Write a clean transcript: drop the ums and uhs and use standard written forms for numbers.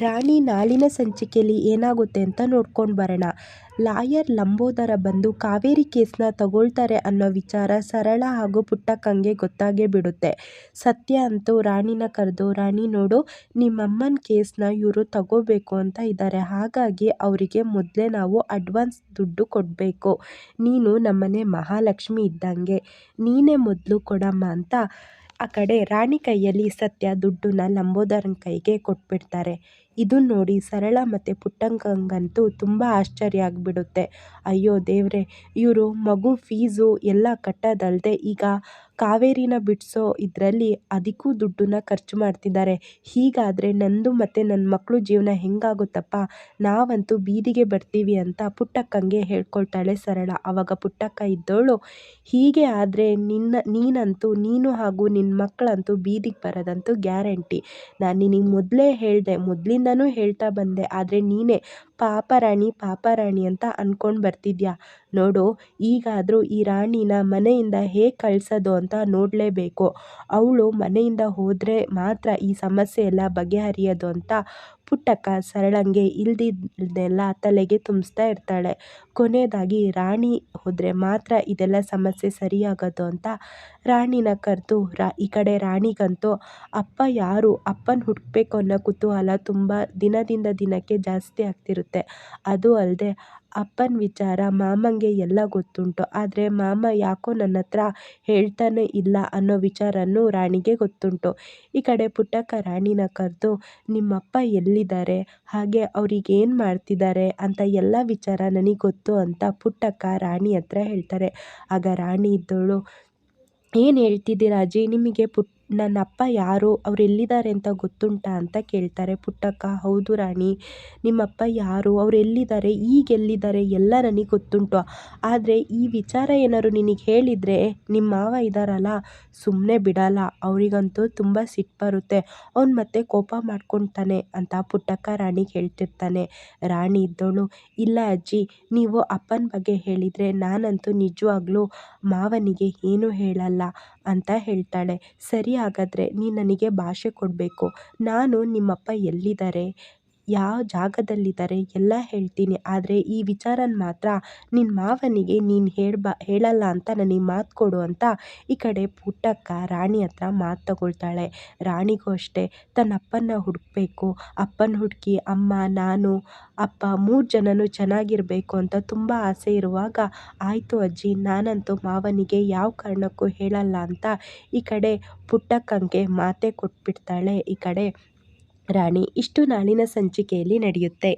ರಾಣಿ ನಾಳಿನ ಸಂಚಿಕೆಯಲ್ಲಿ ಏನಾಗುತ್ತೆ ಅಂತ ನೋಡ್ಕೊಂಡು ಬರೋಣ. ಲಾಯರ್ ಲಂಬೋದರ ಬಂದು ಕಾವೇರಿ ಕೇಸ್ನ ತಗೊಳ್ತಾರೆ ಅನ್ನೋ ವಿಚಾರ ಸರಳ ಹಾಗೂ ಪುಟ್ಟಕ್ಕಂಗೆ ಗೊತ್ತಾಗೇ ಬಿಡುತ್ತೆ. ಸತ್ಯ ಅಂತೂ ರಾಣಿನ ಕರೆದು, ರಾಣಿ ನೋಡು, ನಿಮ್ಮಮ್ಮನ ಕೇಸ್ನ ಇವರು ತಗೋಬೇಕು ಅಂತ ಇದ್ದಾರೆ, ಹಾಗಾಗಿ ಅವರಿಗೆ ಮೊದಲೇ ನಾವು ಅಡ್ವಾನ್ಸ್ ದುಡ್ಡು ಕೊಡಬೇಕು. ನೀನು ನಮ್ಮನೆ ಮಹಾಲಕ್ಷ್ಮಿ ಇದ್ದಂಗೆ, ನೀನೇ ಮೊದಲು ಕೊಡಮ್ಮ ಅಂತ ಆ ಕಡೆ ರಾಣಿ ಕೈಯಲ್ಲಿ ಸತ್ಯ ದುಡ್ಡನ್ನ ಲಂಬೋದರನ ಕೈಗೆ ಕೊಟ್ಬಿಡ್ತಾರೆ. ಇದನ್ನ ನೋಡಿ ಸರಳ ಮತ್ತು ಪುಟ್ಟಕ್ಕಂಗಂತೂ ತುಂಬ ಆಶ್ಚರ್ಯ ಆಗಿಬಿಡುತ್ತೆ. ಅಯ್ಯೋ ದೇವ್ರೆ, ಇವರು ಮಗು ಫೀಸು ಎಲ್ಲ ಕಟ್ಟೋದಲ್ಲದೆ ಈಗ ಕಾವೇರಿನ ಬಿಡಿಸೋ ಇದರಲ್ಲಿ ಅದಕ್ಕೂ ದುಡ್ಡನ್ನ ಖರ್ಚು ಮಾಡ್ತಿದ್ದಾರೆ. ಹೀಗಾದರೆ ನಂದು ಮತ್ತು ನನ್ನ ಮಕ್ಕಳು ಜೀವನ ಹೆಂಗಾಗುತ್ತಪ್ಪ, ನಾವಂತೂ ಬೀದಿಗೆ ಬರ್ತೀವಿ ಅಂತ ಪುಟ್ಟಕ್ಕಂಗೆ ಹೇಳ್ಕೊಳ್ತಾಳೆ ಸರಳ. ಆವಾಗ ಪುಟ್ಟಕ್ಕ ಇದ್ದವಳು, ಹೀಗೆ ಆದರೆ ನೀನು ಹಾಗೂ ನಿನ್ನ ಮಕ್ಕಳಂತೂ ಬೀದಿಗೆ ಬರೋದಂತೂ ಗ್ಯಾರಂಟಿ. ನಾನು ನಿನಗೆ ಮೊದಲೇ ಹೇಳಿದೆ, ಮೊದಲಿಂದನೂ ಹೇಳ್ತಾ ಬಂದೆ, ಆದರೆ ನೀನೇ ಪಾಪರಾಣಿ ಅಂತ ಅಂದ್ಕೊಂಡು ಬರ್ತಿದ್ಯಾ. ನೋಡು, ಈಗಾದರೂ ಈ ರಾಣಿನ ಮನೆಯಿಂದ ಹೇಗೆ ಕಳಿಸೋದು ಅಂತ ನೋಡಲೇಬೇಕು. ಅವಳು ಮನೆಯಿಂದ ಹೋದರೆ ಮಾತ್ರ ಈ ಸಮಸ್ಯೆ ಎಲ್ಲ ಬಗೆಹರಿಯೋದು ಅಂತ ಪುಟ್ಟಕ್ಕ ಸರಳಂಗೆ ಇಲ್ದಿದ್ದೆಲ್ಲ ತಲೆಗೆ ತುಂಬಿಸ್ತಾ ಇರ್ತಾಳೆ. ಕೊನೆಯದಾಗಿ ರಾಣಿ ಹೋದರೆ ಮಾತ್ರ ಇದೆಲ್ಲ ಸಮಸ್ಯೆ ಸರಿಯಾಗೋದು ಅಂತ ರಾಣಿನ ಕರೆದು ಈ ಕಡೆ ರಾಣಿಗಂತೂ ಅಪ್ಪನ ಹುಡುಕಬೇಕು ಅನ್ನೋ ಕುತೂಹಲ ತುಂಬ ದಿನದಿಂದ ದಿನಕ್ಕೆ ಜಾಸ್ತಿ ಆಗ್ತಿರುತ್ತೆ. ಅದು ಅಲ್ಲದೆ ಅಪ್ಪನ ವಿಚಾರ ಮಾಮಂಗೆ ಎಲ್ಲ ಗೊತ್ತುಂಟು, ಆದರೆ ಮಾಮ ಯಾಕೋ ನನ್ನ ಹತ್ರ ಹೇಳ್ತಾನೆ ಇಲ್ಲ ಅನ್ನೋ ವಿಚಾರನೂ ರಾಣಿಗೆ ಗೊತ್ತುಂಟು. ಈ ಕಡೆ ಪುಟ್ಟಕ್ಕ ರಾಣಿನ ಕರೆದು, ನಿಮ್ಮಪ್ಪ ಎಲ್ಲಿದ್ದಾರೆ, ಹಾಗೆ ಅವ್ರಿಗೇನು ಮಾಡ್ತಿದ್ದಾರೆ ಅಂತ ಎಲ್ಲ ವಿಚಾರ ನನಗೆ ಗೊತ್ತು ಅಂತ ಪುಟ್ಟಕ್ಕ ರಾಣಿ ಹತ್ರ ಹೇಳ್ತಾರೆ. ಆಗ ರಾಣಿ ಇದ್ದವಳು, ಏನು ಹೇಳ್ತಿದ್ದೀರಾ ಅಜ್ಜಿ, ನಿಮಗೆ ನನ್ನ ಅಪ್ಪ ಯಾರು, ಅವ್ರು ಎಲ್ಲಿದ್ದಾರೆ ಅಂತ ಗೊತ್ತುಂಟಾ ಅಂತ ಕೇಳ್ತಾರೆ. ಪುಟ್ಟಕ್ಕ, ಹೌದು ರಾಣಿ, ನಿಮ್ಮಪ್ಪ ಯಾರು, ಅವ್ರು ಎಲ್ಲಿದ್ದಾರೆ, ಈಗೆಲ್ಲಿದ್ದಾರೆ ಎಲ್ಲ ನನಗೆ ಗೊತ್ತುಂಟು. ಆದರೆ ಈ ವಿಚಾರ ಏನಾದ್ರು ನಿನಗೆ ಹೇಳಿದರೆ ನಿಮ್ಮ ಮಾವ ಇದ್ದಾರಲ್ಲ, ಸುಮ್ಮನೆ ಬಿಡಲ್ಲ, ಅವರಿಗಂತೂ ತುಂಬ ಸಿಟ್ಟು ಬರುತ್ತೆ, ಅವ್ನು ಮತ್ತೆ ಕೋಪ ಮಾಡ್ಕೊತಾನೆ ಅಂತ ಪುಟ್ಟಕ್ಕ ರಾಣಿಗೆ ಹೇಳ್ತಿರ್ತಾನೆ. ರಾಣಿ ಇದ್ದವಳು, ಇಲ್ಲ ಅಜ್ಜಿ, ನೀವು ಅಪ್ಪನ ಬಗ್ಗೆ ಹೇಳಿದರೆ ನಾನಂತೂ ನಿಜವಾಗ್ಲೂ ಮಾವನಿಗೆ ಏನೂ ಹೇಳಲ್ಲ ಅಂತ ಹೇಳ್ತಾಳೆ. ಸರಿ, ಹಾಗಾದರೆ ನೀನು ನನಗೆ ಭಾಷೆ ಕೊಡಬೇಕು, ನಾನು ನಿಮ್ಮಪ್ಪ ಎಲ್ಲಿದ್ದಾರೆ, ಯಾವ ಜಾಗದಲ್ಲಿದ್ದಾರೆ ಎಲ್ಲ ಹೇಳ್ತೀನಿ, ಆದರೆ ಈ ವಿಚಾರನ ಮಾತ್ರ ನಿನ್ನ ಮಾವನಿಗೆ ನೀನು ಹೇಳಲ್ಲ ಅಂತ ನನಗೆ ಮಾತು ಕೊಡು ಅಂತ ಈ ಕಡೆ ಪುಟ್ಟಕ್ಕ ರಾಣಿ ಹತ್ರ ಮಾತು ತಗೊಳ್ತಾಳೆ. ರಾಣಿಗೂ ಅಷ್ಟೇ ತನ್ನ ಅಪ್ಪನ ಹುಡುಕಬೇಕು, ಅಪ್ಪನ ಹುಡುಕಿ ಅಮ್ಮ, ನಾನು, ಅಪ್ಪ 3 ಜನನೂ ಚೆನ್ನಾಗಿರಬೇಕು ಅಂತ ತುಂಬ ಆಸೆ ಇರುವಾಗ, ಆಯಿತು ಅಜ್ಜಿ, ನಾನಂತೂ ಮಾವನಿಗೆ ಯಾವ ಕಾರಣಕ್ಕೂ ಹೇಳಲ್ಲ ಅಂತ ಈ ಕಡೆ ಪುಟ್ಟಕ್ಕಂಗೆ ಮಾತೆ ಕೊಟ್ಬಿಡ್ತಾಳೆ ಈ ಕಡೆ ರಾಣಿ. ಇಷ್ಟು ನಾಳಿನ ಸಂಚಿಕೆಯಲ್ಲಿ ನಡೆಯುತ್ತೆ.